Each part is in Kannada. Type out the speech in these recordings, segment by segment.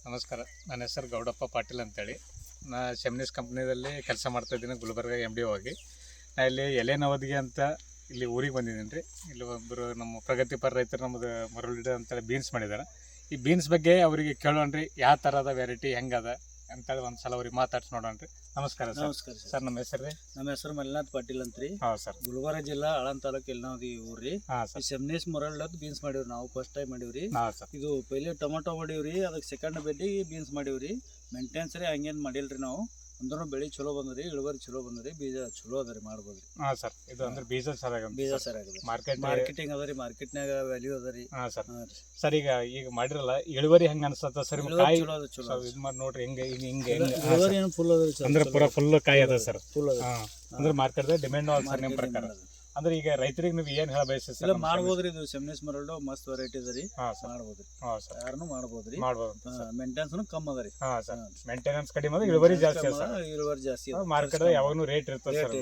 ನಮಸ್ಕಾರ. ನನ್ನ ಹೆಸರು ಗೌಡಪ್ಪ ಪಾಟೀಲ್ ಅಂತೇಳಿ. ನಾ ಶೆಮ್ನಿಸ್ ಕಂಪ್ನಿಯಲ್ಲಿ ಕೆಲಸ ಮಾಡ್ತಾಯಿದ್ದೀನಿ, ಗುಲ್ಬರ್ಗ MD ಹೋಗಿ. ನಾ ಇಲ್ಲಿ ಎಲೆನವದಿಗೆ ಅಂತ ಇಲ್ಲಿ ಊರಿಗೆ ಬಂದಿದ್ದೀನಿ ರೀ. ಇಲ್ಲಿ ಒಬ್ಬರು ನಮ್ಮ ಪ್ರಗತಿಪರ ರೈತರು ನಮ್ಮದು ಮರಳಿಡ ಅಂತೇಳಿ ಬೀನ್ಸ್ ಮಾಡಿದ್ದಾರೆ. ಈ ಬೀನ್ಸ್ ಬಗ್ಗೆ ಅವರಿಗೆ ಕೇಳೋಣ ರೀ, ಯಾವ ಥರದ ವೆರೈಟಿ ಹೆಂಗದ ಅಂತೇಳಿ ಒಂದು ಸಲ ಅವ್ರಿಗೆ ಮಾತಾಡ್ಸಿ ನೋಡೋಣ ರೀ. ನಮಸ್ಕಾರ ಸರ್. ನಮಸ್ಕಾರ ಸರ್, ನಮ್ಮ ಹೆಸರು ರೀ? ನಮ್ಮ ಹೆಸರು ಮಲ್ಲಿನಾಥ್ ಪಾಟೀಲ್ ಅಂತ್ರಿ. ಹಾಂ ಸರ್. ಗುಲ್ಬರ್ಗ ಜಿಲ್ಲಾ ಆಳಂದ ತಾಲೂಕು ಎಲ್ನಾವದಿ ಊರ್ರಿ. ಹಾಂ ಸರ್. ಶೆಮ್ನಿಸ್ ಮೊರಲ್ಡ್ ಬೀನ್ಸ್ ಮಾಡೀವ್ರಿ. ನಾವು ಫಸ್ಟ್ ಟೈಮ್ ಮಾಡೀವ್ರಿ. ಹಾಂ ಸರ್. ಇದು ಪೈಲೆ ಟೊಮೆಟೊ ಮಾಡೀವ್ರಿ, ಅದಕ್ಕೆ ಸೆಕೆಂಡ್ ಬೆಡ್ಡಿ ಬೀನ್ಸ್ ಮಾಡೀವ್ರಿ. ಮೇಂಟೆನ್ಸ್ ರೀ ಹಂಗೇನು ಮಾಡಿಲ್ರಿ ನಾವು. ಅಂದ್ರೂ ಬೆಳೆ ಚಲೋ ಬಂದ್ರಿ, ಇಳುವರಿ ಚಲೋ ಬಂದ್ರಿ, ಬೀಜ ಚಲೋ ಅದ ರೀ, ಮಾಡ್ಬೋದ್ರಿ. ಹಾಂ ಸರ್. ಇದು ಅಂದ್ರೆ ಬೀಜ ಸರಿಯಾಗಿ ಬೀಜ ಸರಿಯಾಗದ, ಮಾರ್ಕೆಟಿಂಗ್ ಅದ ರೀ, ಮಾರ್ಕೆಟ್ನಾಗ ವ್ಯಾಲ್ಯೂ ಅದ ರೀ. ಹಾಂ ಸರ್. ಸರ್, ಈಗ ಮಾಡಿರಲ್ಲ ಇಳುವರಿ ಹೆಂಗೆ ಅನ್ಸತ್ತ ಸರ್? ಕಾಯಿ ಚಲೋ ಅದ, ಚಲೋ ಇದು ಮಾಡಿ ನೋಡ್ರಿ ಹೆಂಗೆ ಇಳುವರಿ ಏನು ಫುಲ್ ಅದ ರೀ ಸರ್. ಅಂದ್ರೆ ಪೂರ ಫುಲ್ ಕಾಯಿ ಅದ ಸರ್. ಫುಲ್ ಅದ. ಅಂದ್ರೆ ಮಾರ್ಕೆಟ್ದಾಗ ಡಿಮ್ಯಾಂಡ್ ಸರ್ ನಿಮ್ಮ ಪ್ರಕಾರ. ಅಂದ್ರೆ ಈಗ ರೈತರಿಗೆ ನೀವು ಏನು ಹೇಳ ಬಯಸ್ತೀರಿ ಸರ್? ಮಾಡ್ಬೋದ್ರಿ, ಇದು ಶೆಮ್ನಿಸ್ ಮೊರಲ್ಡ್ ಮಸ್ತ್ ವೆರೈಟಿ ಅದ ರೀ. ಮಾಡ್ಬೋದ್ರಿ. ಹಾಂ ಸರ್. ಯಾರನ್ನು ಮಾಡ್ಬೋದ್ರಿ. ಮಾಡ್ಬೋದು. ಮೇಂಟೆನ್ಸ್ ಕಮ್ಮಿ ಅದ ರೀ. ಹಾಂ ಸರ್. ಮೇಂಟೆನೆನ್ಸ್ ಕಡಿಮೆ ಅದ, ಇಳುವರಿ ಜಾಸ್ತಿ ಅದ ಸರ್. ಇಳುವರಿ ಜಾಸ್ತಿ ಮಾರ್ಕೆಟ್ ಯಾವಾಗೂ ರೇಟ್ ಇರ್ತದೆ ಸರ್.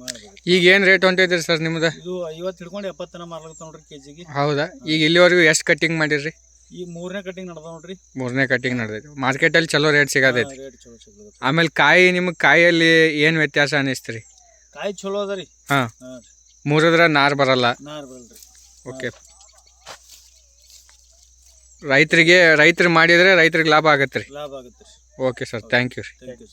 ಮಾಡ್ಬೋದು. ಈಗ ಏನು ರೇಟ್ ಹೊಂಟೈತ್ರಿ ಸರ್ ನಿಮ್ದು? ಇದು 50 ಹಿಡ್ಕೊಂಡು 70 ತನ ಮಾರ್ಲತ್ತ ನೋಡ್ರಿ ಕೆಜಿಗೆ. ಹೌದಾ? ಈಗ ಇಲ್ಲಿವರೆಗೂ ಎಷ್ಟು ಕಟ್ಟಿಂಗ್ ಮಾಡಿರಿ? ಈ 3ನೇ ಕಟಿಂಗ್ ನಡೆದ ನೋಡ್ರಿ. 3ನೇ ಕಟ್ಟಿಂಗ್ ನಡೆದೈತಿ. ಮಾರ್ಕೆಟಲ್ಲಿ ಚಲೋ ರೇಟ್ ಸಿಗತೈತಿ. ರೇಟ್ ಚಲೋ ಸಿಗ್ತದೆ. ಆಮೇಲೆ ಕಾಯಿ ನಿಮ್ಗೆ ಕಾಯಲ್ಲಿ ಏನು ವ್ಯತ್ಯಾಸ ಅನಿಸ್ತ್ರಿ? ಕಾಯಿ ಚಲೋ ಅದ ರೀ. ಹಾಂ, ಮುರಿದ್ರೆ ನಾರು ಬರಲ್ಲ. ನಾರ್ ಬರಲ್ರಿ. ಓಕೆ. ರೈತರು ಮಾಡಿದ್ರೆ ರೈತರಿಗೆ ಲಾಭ ಆಗತ್ತೆ ರೀ. ಲಾಭ ಆಗುತ್ತೆ ರೀ. ಓಕೆ ಸರ್, ಥ್ಯಾಂಕ್ ಯು ರೀ. Thank you.